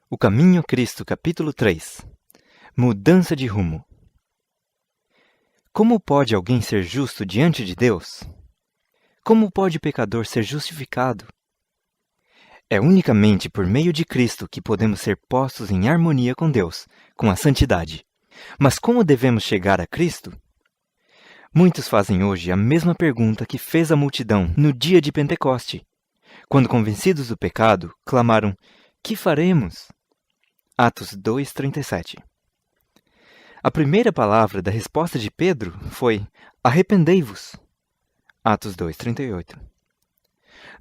O Caminho a Cristo, capítulo 3. Mudança de rumo. Como pode alguém ser justo diante de Deus? Como pode o pecador ser justificado? É unicamente por meio de Cristo que podemos ser postos em harmonia com Deus, com a santidade. Mas como devemos chegar a Cristo? Muitos fazem hoje a mesma pergunta que fez a multidão no dia de Pentecoste, quando, convencidos do pecado, clamaram: "Que faremos?" Atos 2:37. A primeira palavra da resposta de Pedro foi: "Arrependei-vos." Atos 2:38.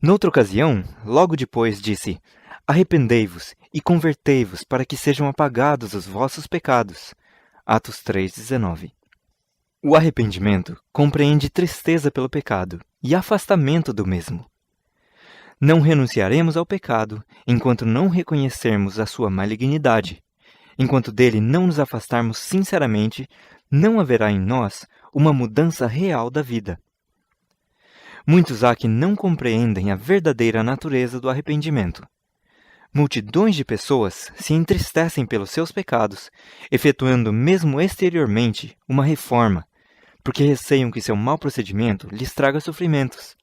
Noutra ocasião, logo depois, disse: "Arrependei-vos e convertei-vos para que sejam apagados os vossos pecados." Atos 3:19. O arrependimento compreende tristeza pelo pecado e afastamento do mesmo. Não renunciaremos ao pecado enquanto não reconhecermos a sua malignidade. Enquanto dele não nos afastarmos sinceramente, não haverá em nós uma mudança real da vida. Muitos há que não compreendem a verdadeira natureza do arrependimento. Multidões de pessoas se entristecem pelos seus pecados, efetuando mesmo exteriormente uma reforma, porque receiam que seu mau procedimento lhes traga sofrimentos.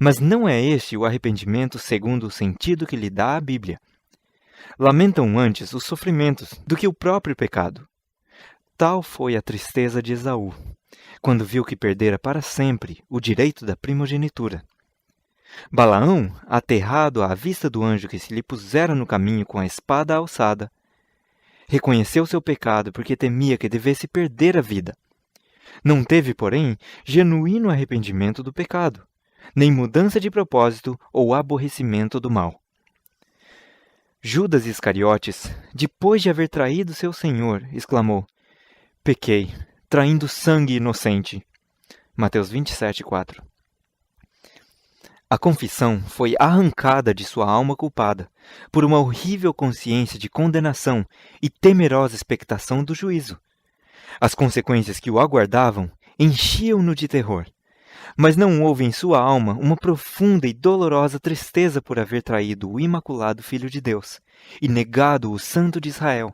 Mas não é este o arrependimento segundo o sentido que lhe dá a Bíblia. Lamentam antes os sofrimentos do que o próprio pecado. Tal foi a tristeza de Esaú, quando viu que perdera para sempre o direito da primogenitura. Balaão, aterrado à vista do anjo que se lhe pusera no caminho com a espada alçada, reconheceu seu pecado porque temia que devesse perder a vida. Não teve, porém, genuíno arrependimento do pecado, nem mudança de propósito ou aborrecimento do mal. Judas Iscariotes, depois de haver traído seu Senhor, exclamou: "Pequei, traindo sangue inocente." Mateus 27:4. A confissão foi arrancada de sua alma culpada por uma horrível consciência de condenação e temerosa expectação do juízo. As consequências que o aguardavam enchiam-no de terror, mas não houve em sua alma uma profunda e dolorosa tristeza por haver traído o imaculado Filho de Deus e negado o Santo de Israel.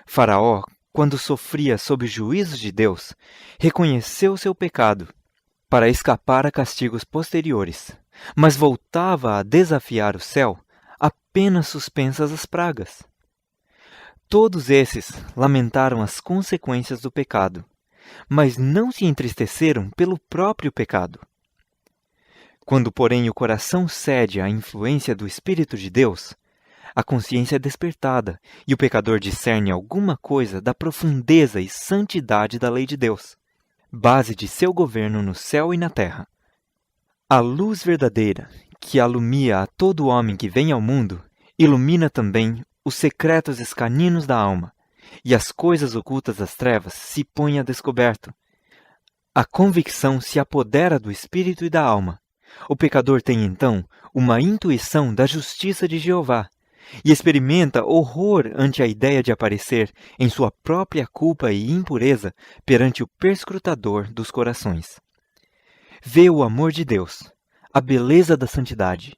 Faraó, quando sofria sob os juízos de Deus, reconheceu seu pecado para escapar a castigos posteriores, mas voltava a desafiar o céu apenas suspensas as pragas. Todos esses lamentaram as consequências do pecado, mas não se entristeceram pelo próprio pecado. Quando, porém, o coração cede à influência do Espírito de Deus, a consciência é despertada e o pecador discerne alguma coisa da profundeza e santidade da lei de Deus, base de seu governo no céu e na terra. A luz verdadeira, que alumia a todo homem que vem ao mundo, ilumina também os secretos escaninos da alma, e as coisas ocultas das trevas se põem a descoberto. A convicção se apodera do espírito e da alma. O pecador tem então uma intuição da justiça de Jeová, e experimenta horror ante a ideia de aparecer em sua própria culpa e impureza perante o perscrutador dos corações. Vê o amor de Deus, a beleza da santidade,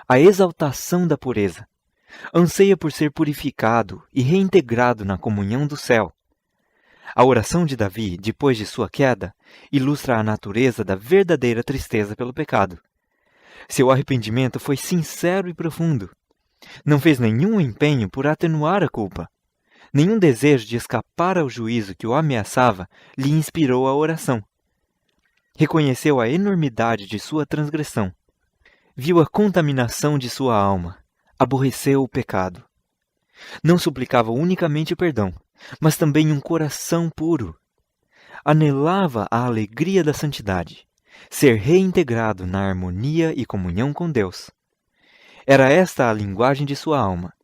a exaltação da pureza. Anseia por ser purificado e reintegrado na comunhão do céu. A oração de Davi, depois de sua queda, ilustra a natureza da verdadeira tristeza pelo pecado. Seu arrependimento foi sincero e profundo. Não fez nenhum empenho por atenuar a culpa. Nenhum desejo de escapar ao juízo que o ameaçava lhe inspirou a oração. Reconheceu a enormidade de sua transgressão. Viu a contaminação de sua alma. Aborreceu o pecado. Não suplicava unicamente o perdão, mas também um coração puro. Anelava a alegria da santidade, ser reintegrado na harmonia e comunhão com Deus. Era esta a linguagem de sua alma.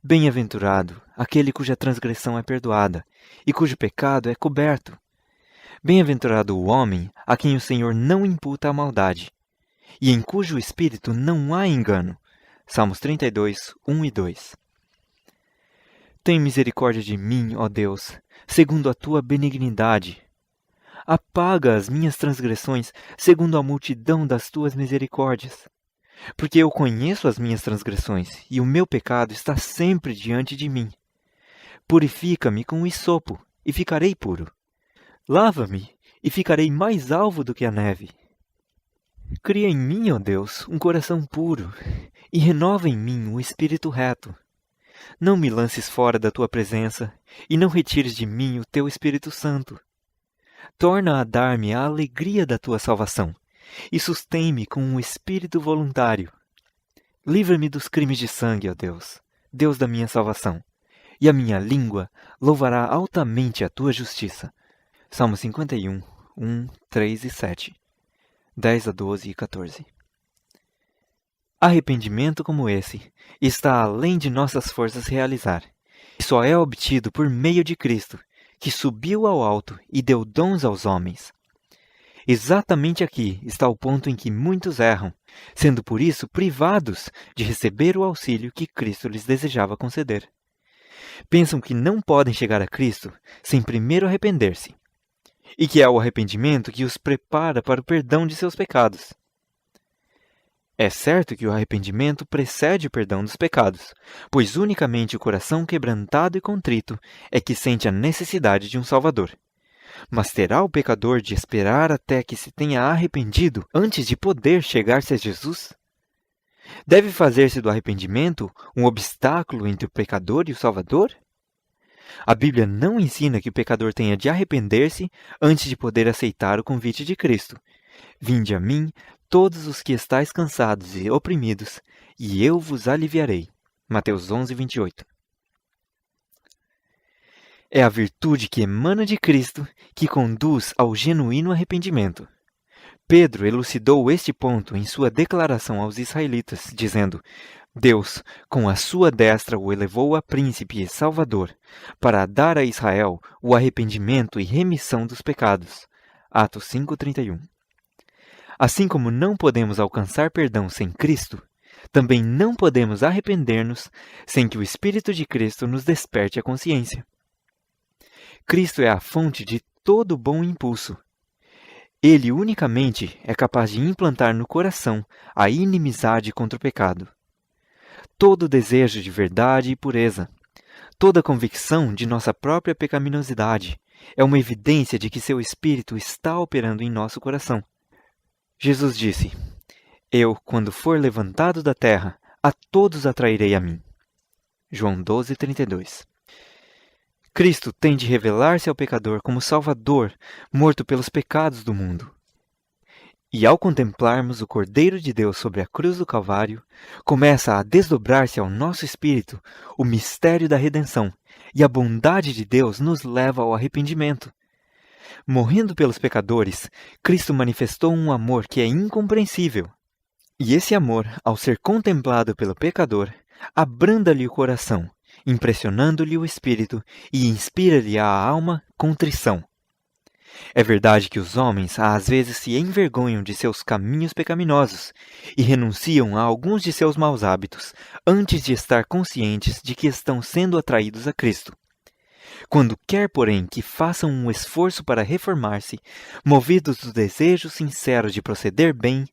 Bem-aventurado aquele cuja transgressão é perdoada e cujo pecado é coberto. Bem-aventurado o homem a quem o Senhor não imputa a maldade, e em cujo espírito não há engano. Salmos 32, 1 e 2. Tem misericórdia de mim, ó Deus, segundo a tua benignidade. Apaga as minhas transgressões, segundo a multidão das tuas misericórdias. porque eu conheço as minhas transgressões, e o meu pecado está sempre diante de mim. Purifica-me com o hisopo, e ficarei puro. Lava-me, e ficarei mais alvo do que a neve. Cria em mim, ó Deus, um coração puro, e renova em mim um espírito reto. Não me lances fora da tua presença, e não retires de mim o teu Espírito Santo. Torna a dar-me a alegria da tua salvação, e sustém-me com um espírito voluntário. Livra-me dos crimes de sangue, ó Deus, Deus da minha salvação, e a minha língua louvará altamente a tua justiça. Salmo 51, 1, 3 e 7, 10 a 12 e 14. Arrependimento como esse está além de nossas forças realizar, e só é obtido por meio de Cristo, que subiu ao alto e deu dons aos homens. Exatamente aqui está o ponto em que muitos erram, sendo por isso privados de receber o auxílio que Cristo lhes desejava conceder. Pensam que não podem chegar a Cristo sem primeiro arrepender-se, e que é o arrependimento que os prepara para o perdão de seus pecados. É certo que o arrependimento precede o perdão dos pecados, pois unicamente o coração quebrantado e contrito é que sente a necessidade de um Salvador. Mas terá o pecador de esperar até que se tenha arrependido antes de poder chegar-se a Jesus? Deve fazer-se do arrependimento um obstáculo entre o pecador e o Salvador? A Bíblia não ensina que o pecador tenha de arrepender-se antes de poder aceitar o convite de Cristo. Vinde a mim, todos os que estáis cansados e oprimidos, e eu vos aliviarei. Mateus 11, 28. É a virtude que emana de Cristo que conduz ao genuíno arrependimento. Pedro elucidou este ponto em sua declaração aos israelitas, dizendo: Deus, com a sua destra, o elevou a príncipe e salvador, para dar a Israel o arrependimento e remissão dos pecados. Atos 5:31. Assim como não podemos alcançar perdão sem Cristo, também não podemos arrepender-nos sem que o Espírito de Cristo nos desperte a consciência. Cristo é a fonte de todo bom impulso. Ele unicamente é capaz de implantar no coração a inimizade contra o pecado. Todo desejo de verdade e pureza, toda convicção de nossa própria pecaminosidade é uma evidência de que seu Espírito está operando em nosso coração. Jesus disse: Eu, quando for levantado da terra, a todos atrairei a mim. João 12:32. Cristo tem de revelar-se ao pecador como Salvador, morto pelos pecados do mundo. E ao contemplarmos o Cordeiro de Deus sobre a cruz do Calvário, começa a desdobrar-se ao nosso espírito o mistério da redenção, e a bondade de Deus nos leva ao arrependimento. Morrendo pelos pecadores, Cristo manifestou um amor que é incompreensível. E esse amor, ao ser contemplado pelo pecador, abranda-lhe o coração, impressionando-lhe o espírito e inspira-lhe à alma contrição. É verdade que os homens às vezes se envergonham de seus caminhos pecaminosos e renunciam a alguns de seus maus hábitos antes de estar conscientes de que estão sendo atraídos a Cristo. Quando quer, porém, que façam um esforço para reformar-se, movidos do desejo sincero de proceder bem,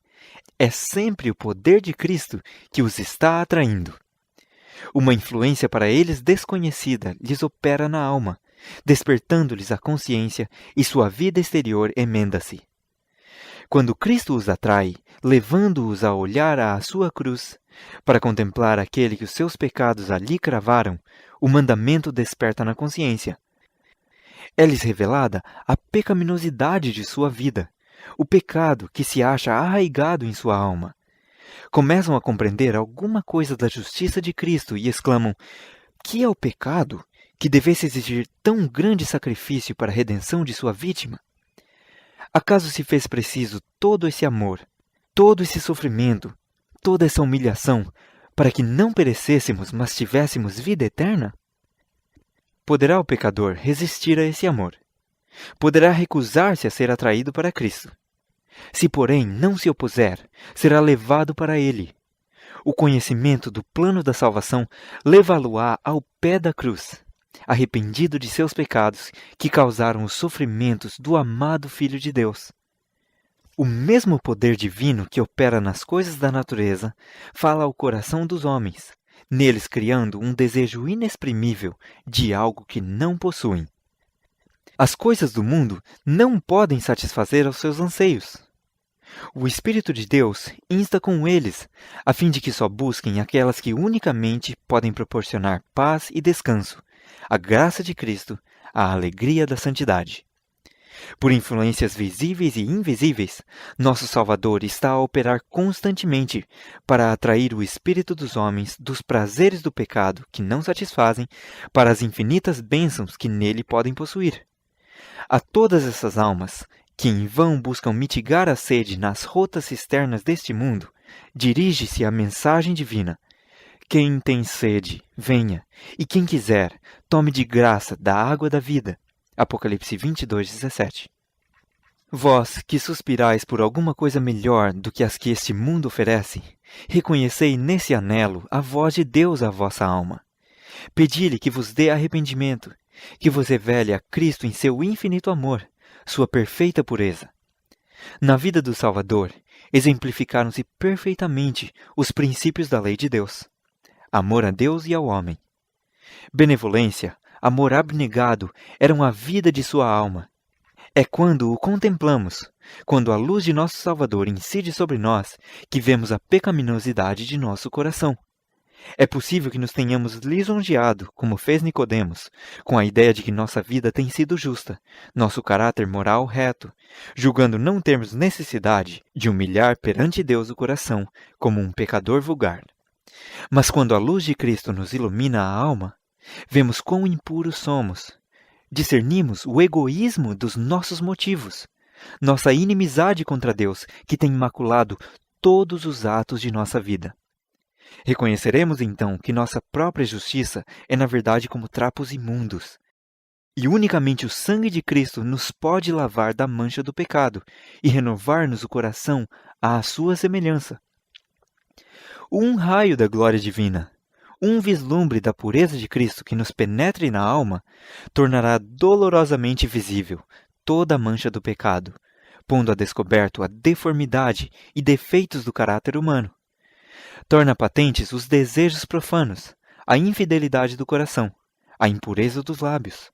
é sempre o poder de Cristo que os está atraindo. Uma influência para eles desconhecida lhes opera na alma, despertando-lhes a consciência e sua vida exterior emenda-se. Quando Cristo os atrai, levando-os a olhar à sua cruz, para contemplar aquele que os seus pecados ali cravaram, o mandamento desperta na consciência. É-lhes revelada a pecaminosidade de sua vida, o pecado que se acha arraigado em sua alma. Começam a compreender alguma coisa da justiça de Cristo e exclamam: que é o pecado que devesse exigir tão grande sacrifício para a redenção de sua vítima? Acaso se fez preciso todo esse amor, todo esse sofrimento, toda essa humilhação, para que não perecêssemos, mas tivéssemos vida eterna? Poderá o pecador resistir a esse amor? Poderá recusar-se a ser atraído para Cristo? Se, porém, não se opuser, será levado para ele. O conhecimento do plano da salvação levá-lo-á ao pé da cruz, arrependido de seus pecados que causaram os sofrimentos do amado Filho de Deus. O mesmo poder divino que opera nas coisas da natureza fala ao coração dos homens, neles criando um desejo inexprimível de algo que não possuem. As coisas do mundo não podem satisfazer aos seus anseios. O Espírito de Deus insta com eles, a fim de que só busquem aquelas que unicamente podem proporcionar paz e descanso, a graça de Cristo, a alegria da santidade. Por influências visíveis e invisíveis, nosso Salvador está a operar constantemente para atrair o espírito dos homens dos prazeres do pecado que não satisfazem para as infinitas bênçãos que nele podem possuir. A todas essas almas, que em vão buscam mitigar a sede nas rotas cisternas deste mundo, dirige-se a mensagem divina. Quem tem sede, venha, e quem quiser, tome de graça da água da vida. Apocalipse 22:17. Vós, que suspirais por alguma coisa melhor do que as que este mundo oferece, reconhecei nesse anelo a voz de Deus à vossa alma. Pedi-lhe que vos dê arrependimento, que vos revele a Cristo em seu infinito amor, sua perfeita pureza. Na vida do Salvador, exemplificaram-se perfeitamente os princípios da lei de Deus. Amor a Deus e ao homem. Benevolência, amor abnegado eram a vida de sua alma. É quando o contemplamos, quando a luz de nosso Salvador incide sobre nós, que vemos a pecaminosidade de nosso coração. É possível que nos tenhamos lisonjeado, como fez Nicodemos, com a ideia de que nossa vida tem sido justa, nosso caráter moral reto, julgando não termos necessidade de humilhar perante Deus o coração, como um pecador vulgar. Mas quando a luz de Cristo nos ilumina a alma, vemos quão impuros somos. Discernimos o egoísmo dos nossos motivos, nossa inimizade contra Deus, que tem maculado todos os atos de nossa vida. Reconheceremos então que nossa própria justiça é na verdade como trapos imundos. E unicamente o sangue de Cristo nos pode lavar da mancha do pecado e renovar-nos o coração à sua semelhança. Um raio da glória divina, um vislumbre da pureza de Cristo que nos penetre na alma, tornará dolorosamente visível toda a mancha do pecado, pondo a descoberto a deformidade e defeitos do caráter humano. Torna patentes os desejos profanos, a infidelidade do coração, a impureza dos lábios.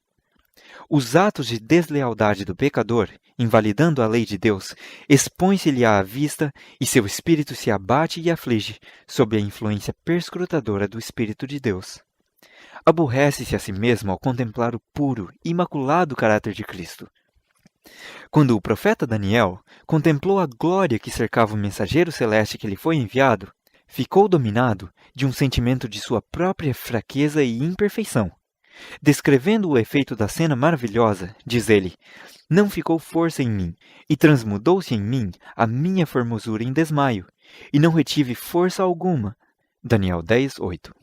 Os atos de deslealdade do pecador, invalidando a lei de Deus, expõe-se-lhe à vista e seu espírito se abate e aflige sob a influência perscrutadora do Espírito de Deus. Aborrece-se a si mesmo ao contemplar o puro, imaculado caráter de Cristo. Quando o profeta Daniel contemplou a glória que cercava o mensageiro celeste que lhe foi enviado, ficou dominado de um sentimento de sua própria fraqueza e imperfeição. Descrevendo o efeito da cena maravilhosa, diz ele: "Não ficou força em mim, e transmudou-se em mim a minha formosura em desmaio, e não retive força alguma." Daniel 10:8.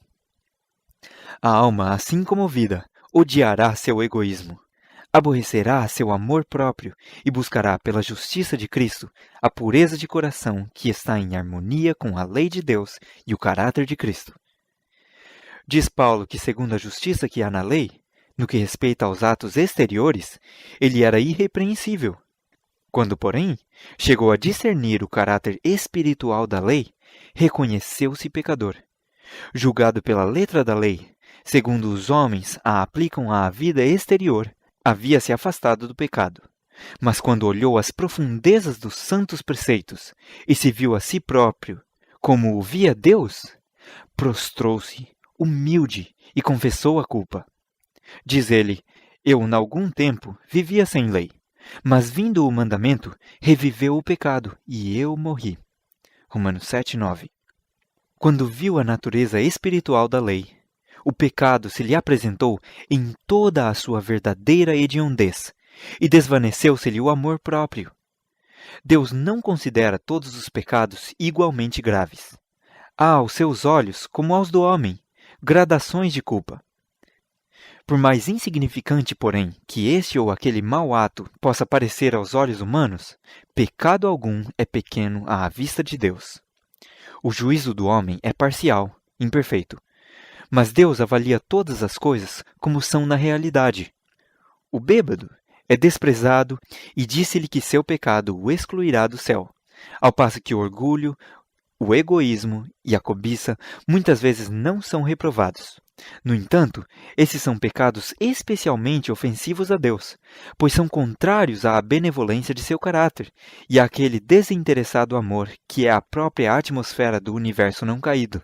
A alma, assim comovida, odiará seu egoísmo, aborrecerá seu amor próprio e buscará pela justiça de Cristo a pureza de coração que está em harmonia com a lei de Deus e o caráter de Cristo. Diz Paulo que, segundo a justiça que há na lei, no que respeita aos atos exteriores, ele era irrepreensível. Quando, porém, chegou a discernir o caráter espiritual da lei, reconheceu-se pecador. Julgado pela letra da lei, segundo os homens a aplicam à vida exterior, havia se afastado do pecado. Mas quando olhou as profundezas dos santos preceitos e se viu a si próprio como o via Deus, prostrou-se, humilde, e confessou a culpa. Diz ele: "Eu, em algum tempo, vivia sem lei, mas vindo o mandamento, reviveu o pecado, e eu morri." Romanos 7:9. Quando viu a natureza espiritual da lei, o pecado se lhe apresentou em toda a sua verdadeira hediondez, e desvaneceu-se-lhe o amor próprio. Deus não considera todos os pecados igualmente graves. Há aos seus olhos, como aos do homem, gradações de culpa. Por mais insignificante, porém, que este ou aquele mau ato possa parecer aos olhos humanos, pecado algum é pequeno à vista de Deus. O juízo do homem é parcial, imperfeito, mas Deus avalia todas as coisas como são na realidade. O bêbado é desprezado e disse-lhe que seu pecado o excluirá do céu, ao passo que o orgulho, o egoísmo e a cobiça muitas vezes não são reprovados. No entanto, esses são pecados especialmente ofensivos a Deus, pois são contrários à benevolência de seu caráter e àquele desinteressado amor que é a própria atmosfera do universo não caído.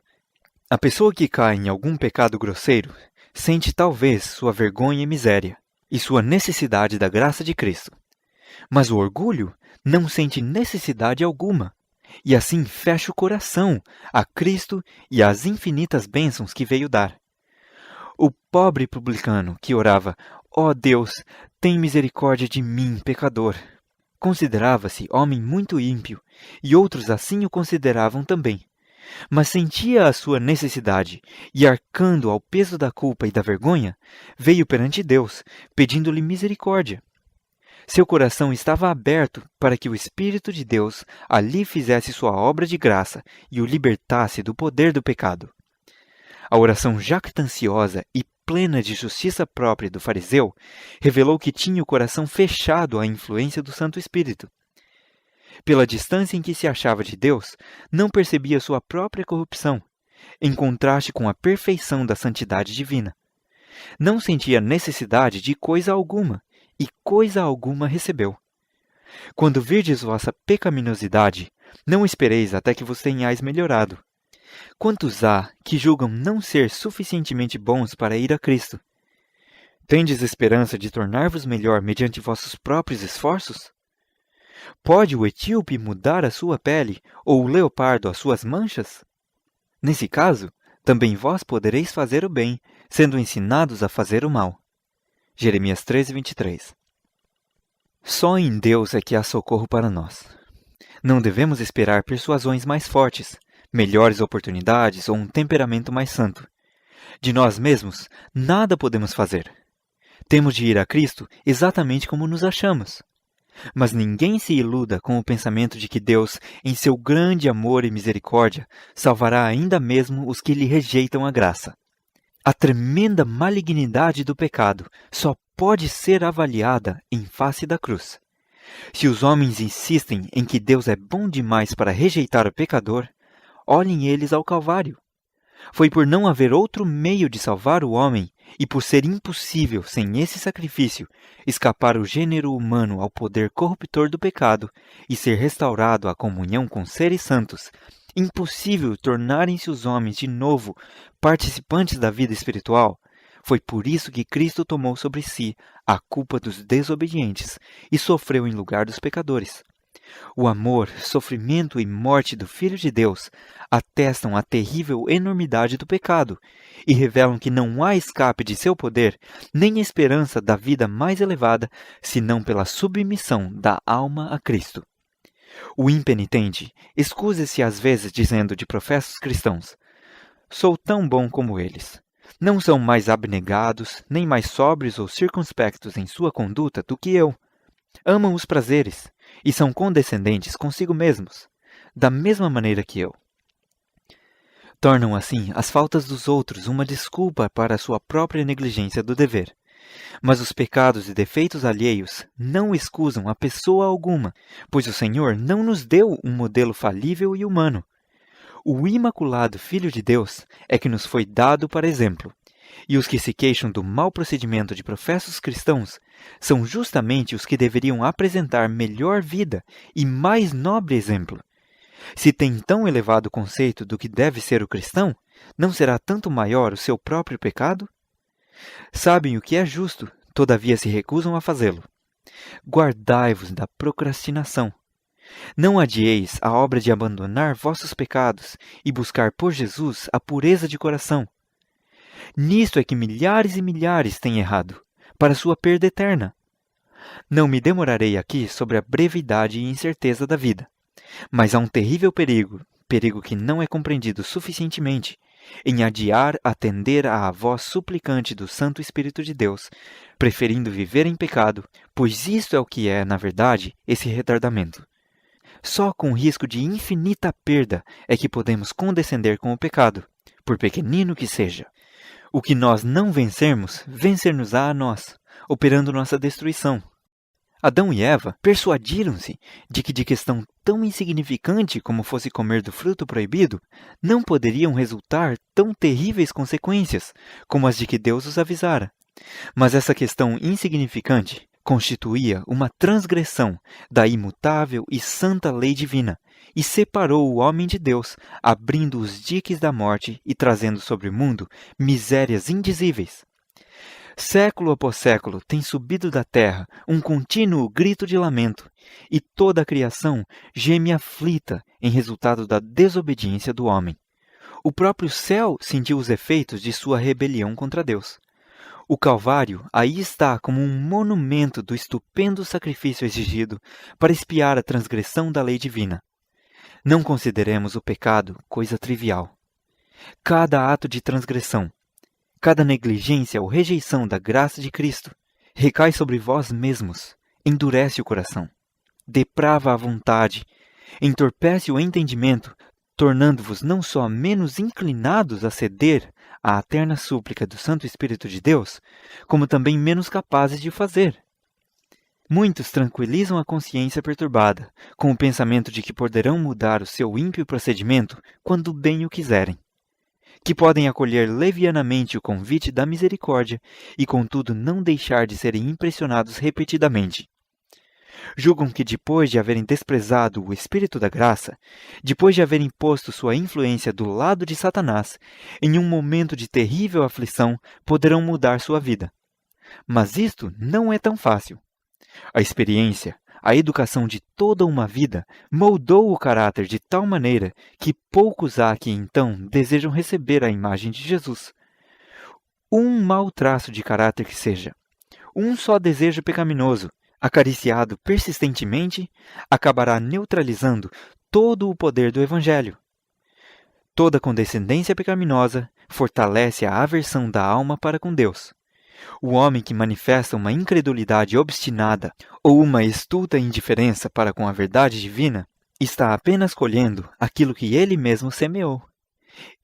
A pessoa que cai em algum pecado grosseiro sente talvez sua vergonha e miséria e sua necessidade da graça de Cristo. Mas o orgulho não sente necessidade alguma, e assim fecha o coração a Cristo e às infinitas bênçãos que veio dar. O pobre publicano que orava, ó Deus, tem misericórdia de mim, pecador, considerava-se homem muito ímpio, e outros assim o consideravam também. Mas sentia a sua necessidade, e arcando ao peso da culpa e da vergonha, veio perante Deus, pedindo-lhe misericórdia. Seu coração estava aberto para que o Espírito de Deus ali fizesse sua obra de graça e o libertasse do poder do pecado. A oração jactanciosa e plena de justiça própria do fariseu revelou que tinha o coração fechado à influência do Santo Espírito. Pela distância em que se achava de Deus, não percebia sua própria corrupção, em contraste com a perfeição da santidade divina. Não sentia necessidade de coisa alguma, e coisa alguma recebeu. Quando virdes vossa pecaminosidade, não espereis até que vos tenhais melhorado. Quantos há que julgam não ser suficientemente bons para ir a Cristo? Tendes esperança de tornar-vos melhor mediante vossos próprios esforços? Pode o etíope mudar a sua pele, ou o leopardo as suas manchas? Nesse caso, também vós podereis fazer o bem, sendo ensinados a fazer o mal. Jeremias 13:23. Só em Deus é que há socorro para nós. Não devemos esperar persuasões mais fortes, melhores oportunidades ou um temperamento mais santo. De nós mesmos, nada podemos fazer. Temos de ir a Cristo exatamente como nos achamos. Mas ninguém se iluda com o pensamento de que Deus, em seu grande amor e misericórdia, salvará ainda mesmo os que lhe rejeitam a graça. A tremenda malignidade do pecado só pode ser avaliada em face da cruz. Se os homens insistem em que Deus é bom demais para rejeitar o pecador, olhem eles ao Calvário. Foi por não haver outro meio de salvar o homem e por ser impossível, sem esse sacrifício, escapar o gênero humano ao poder corruptor do pecado e ser restaurado à comunhão com seres santos, impossível tornarem-se os homens de novo participantes da vida espiritual, foi por isso que Cristo tomou sobre si a culpa dos desobedientes e sofreu em lugar dos pecadores. O amor, sofrimento e morte do Filho de Deus atestam a terrível enormidade do pecado e revelam que não há escape de seu poder nem esperança da vida mais elevada senão pela submissão da alma a Cristo. O impenitente escusa-se às vezes dizendo de professos cristãos: sou tão bom como eles. Não são mais abnegados, nem mais sóbrios ou circunspectos em sua conduta do que eu. Amam os prazeres e são condescendentes consigo mesmos, da mesma maneira que eu. Tornam assim as faltas dos outros uma desculpa para a sua própria negligência do dever. Mas os pecados e defeitos alheios não excusam a pessoa alguma, pois o Senhor não nos deu um modelo falível e humano. O imaculado Filho de Deus é que nos foi dado para exemplo, e os que se queixam do mau procedimento de professos cristãos são justamente os que deveriam apresentar melhor vida e mais nobre exemplo. Se tem tão elevado conceito do que deve ser o cristão, não será tanto maior o seu próprio pecado? Sabem o que é justo, todavia se recusam a fazê-lo. Guardai-vos da procrastinação. Não adieis a obra de abandonar vossos pecados e buscar por Jesus a pureza de coração. Nisto é que milhares e milhares têm errado, para sua perda eterna. Não me demorarei aqui sobre a brevidade e incerteza da vida, mas há um terrível perigo, perigo que não é compreendido suficientemente, em adiar atender à voz suplicante do Santo Espírito de Deus, preferindo viver em pecado, pois isto é o que é, na verdade, esse retardamento. Só com risco de infinita perda é que podemos condescender com o pecado, por pequenino que seja. O que nós não vencermos, vencer-nos-á a nós, operando nossa destruição. Adão e Eva persuadiram-se de que de questão tão insignificante como fosse comer do fruto proibido, não poderiam resultar tão terríveis consequências como as de que Deus os avisara. Mas essa questão insignificante constituía uma transgressão da imutável e santa lei divina e separou o homem de Deus, abrindo os diques da morte e trazendo sobre o mundo misérias indizíveis. Século após século tem subido da terra um contínuo grito de lamento, e toda a criação geme aflita em resultado da desobediência do homem. O próprio céu sentiu os efeitos de sua rebelião contra Deus. O Calvário aí está como um monumento do estupendo sacrifício exigido para expiar a transgressão da lei divina. Não consideremos o pecado coisa trivial. Cada ato de transgressão, cada negligência ou rejeição da graça de Cristo recai sobre vós mesmos, endurece o coração, deprava a vontade, entorpece o entendimento, tornando-vos não só menos inclinados a ceder à eterna súplica do Santo Espírito de Deus, como também menos capazes de o fazer. Muitos tranquilizam a consciência perturbada, com o pensamento de que poderão mudar o seu ímpio procedimento quando bem o quiserem, que podem acolher levianamente o convite da misericórdia e, contudo, não deixar de serem impressionados repetidamente. Julgam que, depois de haverem desprezado o Espírito da graça, depois de haverem posto sua influência do lado de Satanás, em um momento de terrível aflição, poderão mudar sua vida. Mas isto não é tão fácil. A experiência, a educação de toda uma vida moldou o caráter de tal maneira que poucos há que então desejam receber a imagem de Jesus. Um mau traço de caráter que seja, um só desejo pecaminoso, acariciado persistentemente, acabará neutralizando todo o poder do Evangelho. Toda condescendência pecaminosa fortalece a aversão da alma para com Deus. O homem que manifesta uma incredulidade obstinada ou uma estulta indiferença para com a verdade divina está apenas colhendo aquilo que ele mesmo semeou.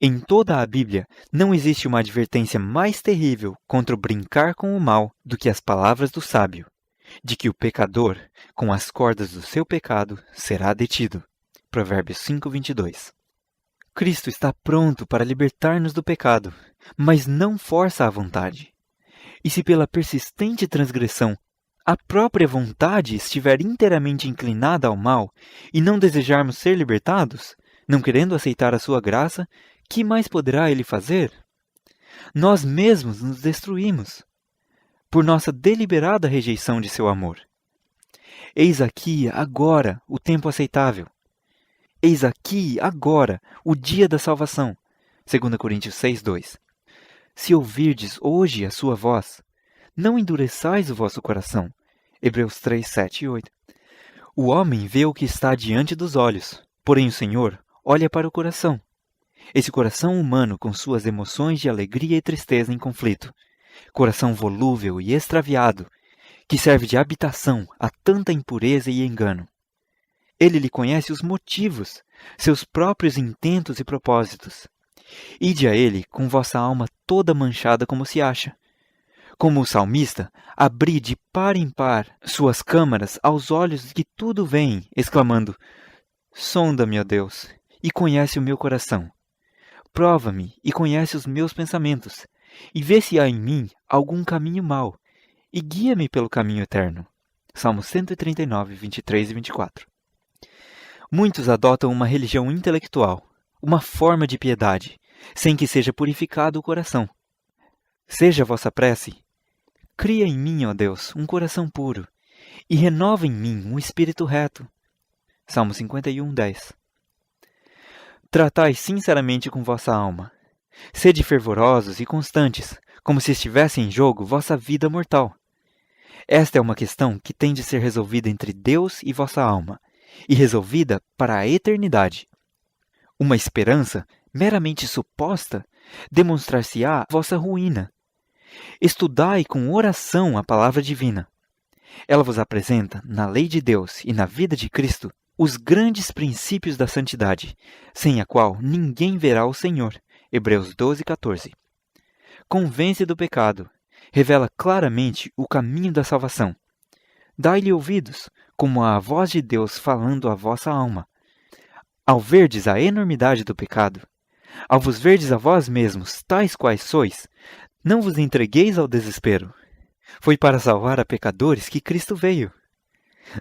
Em toda a Bíblia, não existe uma advertência mais terrível contra o brincar com o mal do que as palavras do sábio, de que o pecador, com as cordas do seu pecado, será detido. Provérbios 5:22. Cristo está pronto para libertar-nos do pecado, mas não força a vontade. E se pela persistente transgressão a própria vontade estiver inteiramente inclinada ao mal e não desejarmos ser libertados, não querendo aceitar a sua graça, que mais poderá ele fazer? Nós mesmos nos destruímos, por nossa deliberada rejeição de seu amor. Eis aqui, agora, o tempo aceitável. Eis aqui, agora, o dia da salvação. 2 Coríntios 6:2. Se ouvirdes hoje a sua voz, não endureçais o vosso coração. Hebreus 3:7 e 8. O homem vê o que está diante dos olhos, porém o Senhor olha para o coração. Esse coração humano com suas emoções de alegria e tristeza em conflito, coração volúvel e extraviado, que serve de habitação a tanta impureza e engano. Ele lhe conhece os motivos, seus próprios intentos e propósitos. Ide a ele com vossa alma toda manchada como se acha. Como o salmista, abri de par em par suas câmaras aos olhos que tudo veem, exclamando: sonda-me, ó Deus, e conhece o meu coração. Prova-me e conhece os meus pensamentos, e vê se há em mim algum caminho mau, e guia-me pelo caminho eterno. Salmo 139, 23 e 24. Muitos adotam uma religião intelectual, uma forma de piedade, sem que seja purificado o coração. Seja a vossa prece: cria em mim, ó Deus, um coração puro, e renova em mim um espírito reto. Salmo 51, 10. Tratai sinceramente com vossa alma. Sede fervorosos e constantes, como se estivesse em jogo vossa vida mortal. Esta é uma questão que tem de ser resolvida entre Deus e vossa alma, e resolvida para a eternidade. Uma esperança meramente suposta demonstrar-se-á vossa ruína. Estudai com oração a palavra divina. Ela vos apresenta, na lei de Deus e na vida de Cristo, os grandes princípios da santidade, sem a qual ninguém verá o Senhor. Hebreus 12, 14. Convence do pecado, revela claramente o caminho da salvação. Dai-lhe ouvidos, como a voz de Deus falando à vossa alma. Ao verdes a enormidade do pecado, ao vos verdes a vós mesmos, tais quais sois, não vos entregueis ao desespero. Foi para salvar a pecadores que Cristo veio.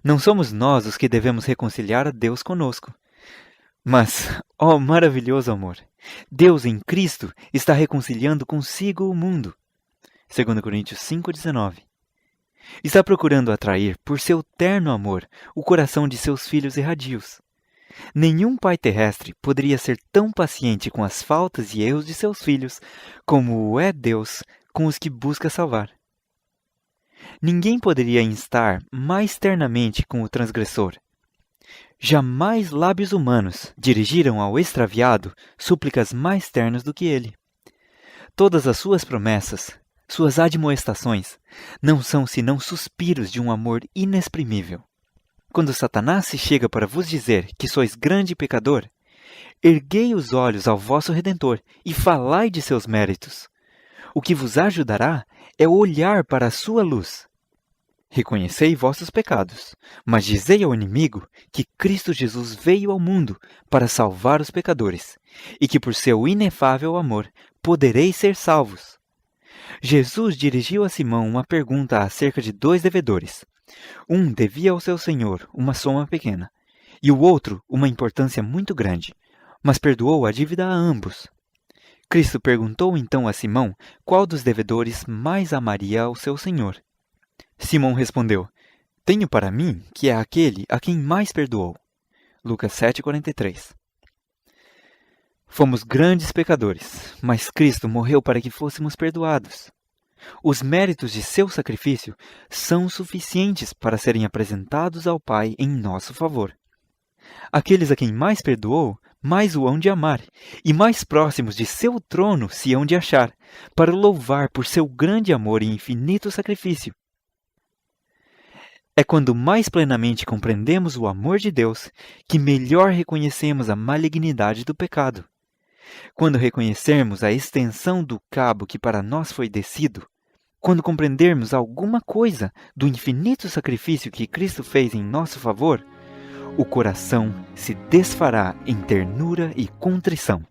Não somos nós os que devemos reconciliar a Deus conosco. Mas, ó maravilhoso amor, Deus em Cristo está reconciliando consigo o mundo. 2 Coríntios 5,19. Está procurando atrair, por seu terno amor, o coração de seus filhos erradios. Nenhum pai terrestre poderia ser tão paciente com as faltas e erros de seus filhos como o é Deus com os que busca salvar. Ninguém poderia instar mais ternamente com o transgressor. Jamais lábios humanos dirigiram ao extraviado súplicas mais ternas do que ele. Todas as suas promessas, suas admoestações, não são senão suspiros de um amor inexprimível. Quando Satanás se chega para vos dizer que sois grande pecador, erguei os olhos ao vosso Redentor e falai de seus méritos. O que vos ajudará é olhar para a sua luz. Reconhecei vossos pecados, mas dizei ao inimigo que Cristo Jesus veio ao mundo para salvar os pecadores, e que por seu inefável amor podereis ser salvos. Jesus dirigiu a Simão uma pergunta acerca de 2 devedores. Um devia ao seu senhor uma soma pequena, e o outro uma importância muito grande, mas perdoou a dívida a ambos. Cristo perguntou então a Simão qual dos devedores mais amaria ao seu senhor. Simão respondeu: tenho para mim que é aquele a quem mais perdoou. Lucas 7,43. Fomos grandes pecadores, mas Cristo morreu para que fôssemos perdoados. Os méritos de seu sacrifício são suficientes para serem apresentados ao Pai em nosso favor. Aqueles a quem mais perdoou, mais o hão de amar, e mais próximos de seu trono se hão de achar, para o louvar por seu grande amor e infinito sacrifício. É quando mais plenamente compreendemos o amor de Deus que melhor reconhecemos a malignidade do pecado. Quando reconhecermos a extensão do cabo que para nós foi descido, quando compreendermos alguma coisa do infinito sacrifício que Cristo fez em nosso favor, o coração se desfará em ternura e contrição.